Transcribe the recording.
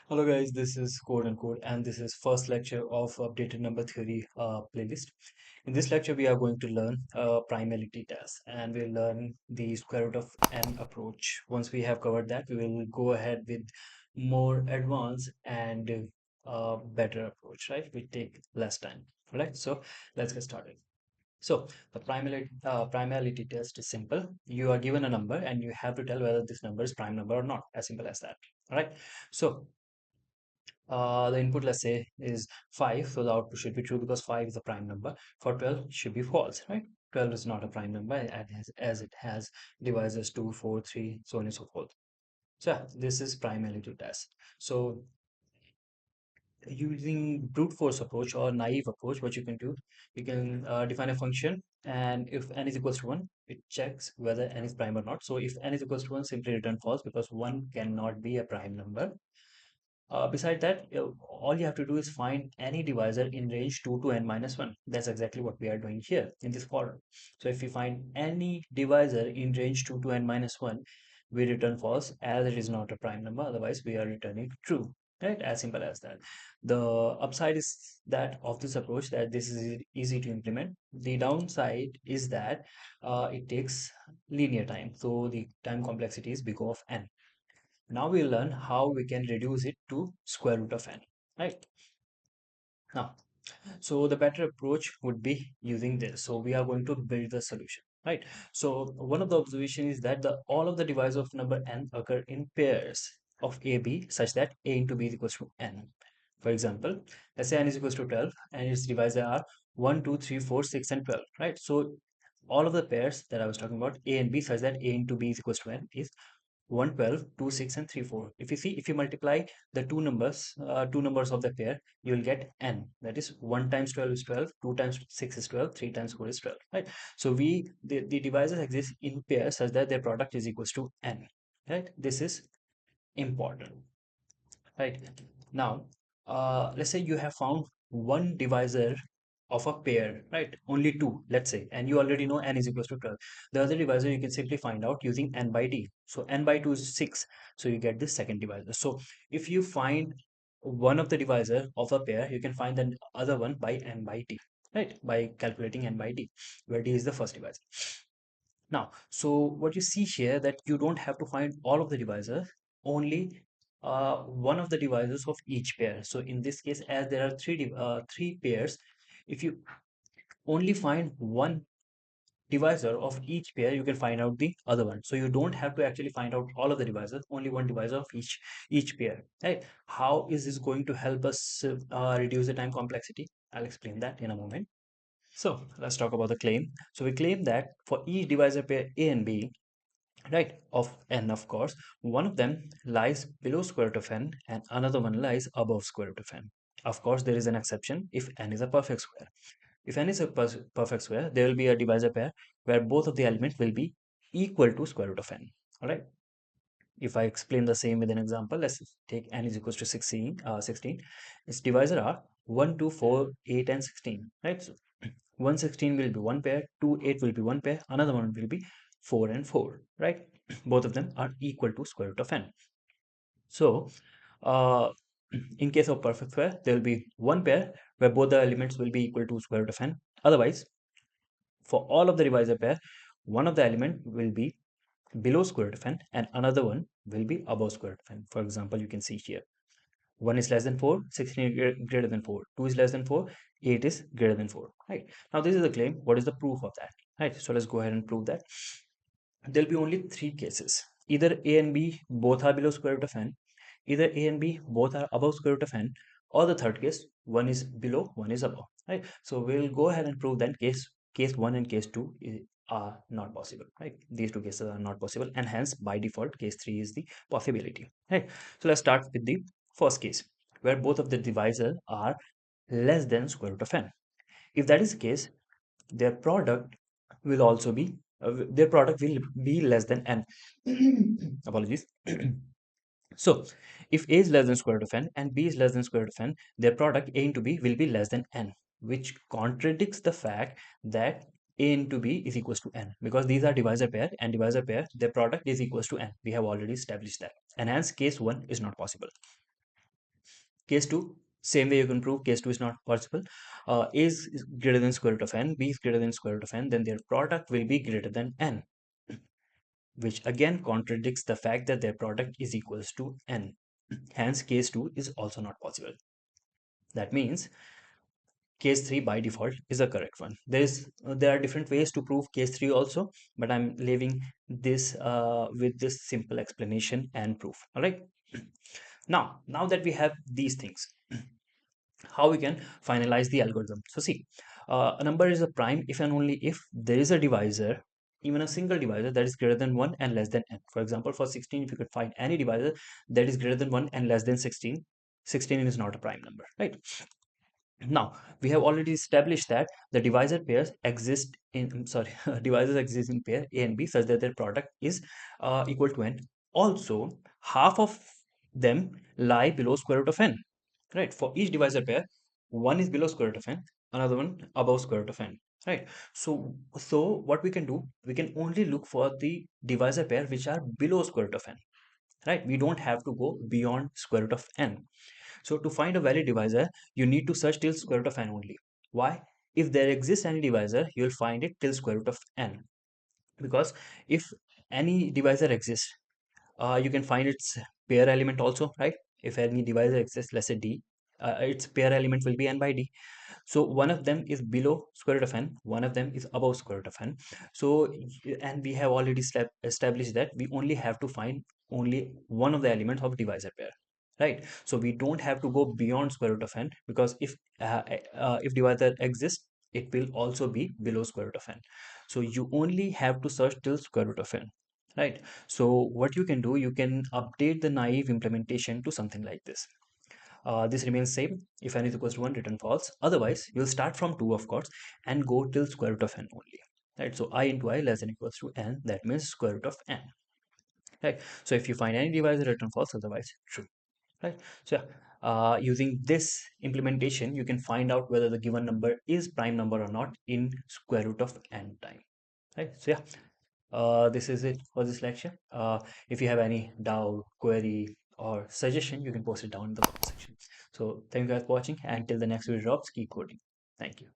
Hello guys, this is CodeNCode and this is first lecture of updated number theory playlist. In this lecture, we are going to learn primality test and we'll learn the square root of n approach. Once we have covered that, we will go ahead with more advanced and better approach, right? We take less time, right? So let's get started. So the primality test is simple. You are given a number and you have to tell whether this number is prime number or not. As simple as that. All right. So the input, let's say, is 5, so the output should be true because 5 is a prime number. For 12 it should be false, right? 12 is not a prime number as it has divisors 2, 4, 3, so on and so forth. So yeah, this is primality test. So using brute force approach or naive approach, what you can do, you can define a function, and if n is equals to 1, it checks whether n is prime or not. So if n is equals to 1, simply return false because 1 cannot be a prime number. Beside that, all you have to do is find any divisor in range 2 to n minus 1. That's exactly what we are doing here in this problem. So if we find any divisor in range 2 to n minus 1, we return false as it is not a prime number. Otherwise, we are returning true. Right? As simple as that. The upside is that of this approach that this is easy to implement. The downside is that it takes linear time. So the time complexity is big O of n. Now we'll learn how we can reduce it to square root of n, right? Now, so the better approach would be using this. So we are going to build the solution, right? So one of the observations is that all of the divisors of number n occur in pairs of a, b such that a into b is equals to n. For example, let's say n is equals to 12 and its divisor are 1, 2, 3, 4, 6, and 12, right? So all of the pairs that I was talking about, a and b, such that a into b is equals to n, is 1, 12, 2, 6, and 3, 4. If you see, if you multiply the two numbers of the pair, you will get n. That is 1 times 12 is 12, 2 times 6 is 12, 3 times 4 is 12, right? So the divisors exist in pairs such that their product is equals to n, right? This is important, right? Now, let's say you have found one divisor of a pair, right? Only two, let's say, and you already know n is equals to 12. The other divisor you can simply find out using n by d. So n by 2 is 6, so you get the second divisor. So if you find one of the divisor of a pair, you can find the other one by n by d, right? By calculating n by d, where d is the first divisor. Now, so what you see here that you don't have to find all of the divisors, only one of the divisors of each pair. So in this case, as there are three pairs, if you only find one divisor of each pair, you can find out the other one. So you don't have to actually find out all of the divisors, only one divisor of each pair. Right? How is this going to help us reduce the time complexity? I'll explain that in a moment. So let's talk about the claim. So we claim that for each divisor pair A and B, right, of n, of course, one of them lies below square root of n and another one lies above square root of n. Of course, there is an exception if n is a perfect square. If n is a perfect square, there will be a divisor pair where both of the elements will be equal to square root of n. All right. If I explain the same with an example, let's take n is equals to 16. Its divisor are 1, 2, 4, 8, and 16. Right. So 116 will be one pair, 2, 8 will be one pair, another one will be 4 and 4. Right. Both of them are equal to square root of n. So, uh, in case of perfect square, there will be one pair where both the elements will be equal to square root of n. Otherwise, for all of the divisor pair, one of the element will be below square root of n and another one will be above square root of n. For example, you can see here 1 is less than 4, 16 is greater than 4, 2 is less than 4, 8 is greater than 4. Right. Now, this is the claim. What is the proof of that? Right. So, let's go ahead and prove that. There'll be only three cases. Either A and B both are below square root of n, either A and B both are above square root of n, or the third case, one is below, one is above. Right. So we'll go ahead and prove that case one and case two are not possible. Right. These two cases are not possible, and hence by default, case three is the possibility. Right. So let's start with the first case, where both of the divisors are less than square root of n. If that is the case, their product will also be their product will be less than n. Apologies. So if a is less than square root of n and b is less than square root of n, their product a into b will be less than n, which contradicts the fact that a into b is equals to n, because these are divisor pair, and divisor pair, their product is equals to n. We have already established that, and hence case one is not possible. Case 2, same way you can prove case 2 is not possible. A is greater than square root of n, b is greater than square root of n, then their product will be greater than n, which again contradicts the fact that their product is equals to n. Hence, case 2 is also not possible. That means case 3 by default is the correct one. There are different ways to prove case 3 also, but I'm leaving this with this simple explanation and proof. All right. Now that we have these things, how we can finalize the algorithm. So see, a number is a prime if and only if there is a divisor, even a single divisor that is greater than 1 and less than n. For example, for 16, if you could find any divisor that is greater than 1 and less than 16, 16 is not a prime number, right? Now, we have already established that the divisor pairs exist in, sorry, divisors exist in pair A and B such that their product is equal to n. Also, half of them lie below square root of n, right? For each divisor pair, one is below square root of n, another one above square root of n, right? So what we can do, we can only look for the divisor pair which are below square root of n, right? We don't have to go beyond square root of n. So to find a valid divisor, you need to search till square root of n only. Why? If there exists any divisor, you will find it till square root of n. Because if any divisor exists, you can find its pair element also, right? If any divisor exists, let's say d, its pair element will be n by d. So one of them is below square root of n, one of them is above square root of n. So, and we have already established that we only have to find only one of the elements of divisor pair, right? So we don't have to go beyond square root of n, because if divisor exists, it will also be below square root of n. So you only have to search till square root of n, right? So what you can do, you can update the naive implementation to something like this remains same. If n is equals to 1, return false. Otherwise, you'll start from 2, of course, and go till square root of n only. Right? So I into I less than equals to n. That means square root of n. Right? So if you find any divisor, return false. Otherwise, true. Right? So using this implementation, you can find out whether the given number is prime number or not in square root of n time. Right? So yeah, this is it for this lecture. If you have any doubt, query, or suggestion, you can post it down in the comment section. So thank you guys for watching, and till the next video drops, keep coding. Thank you.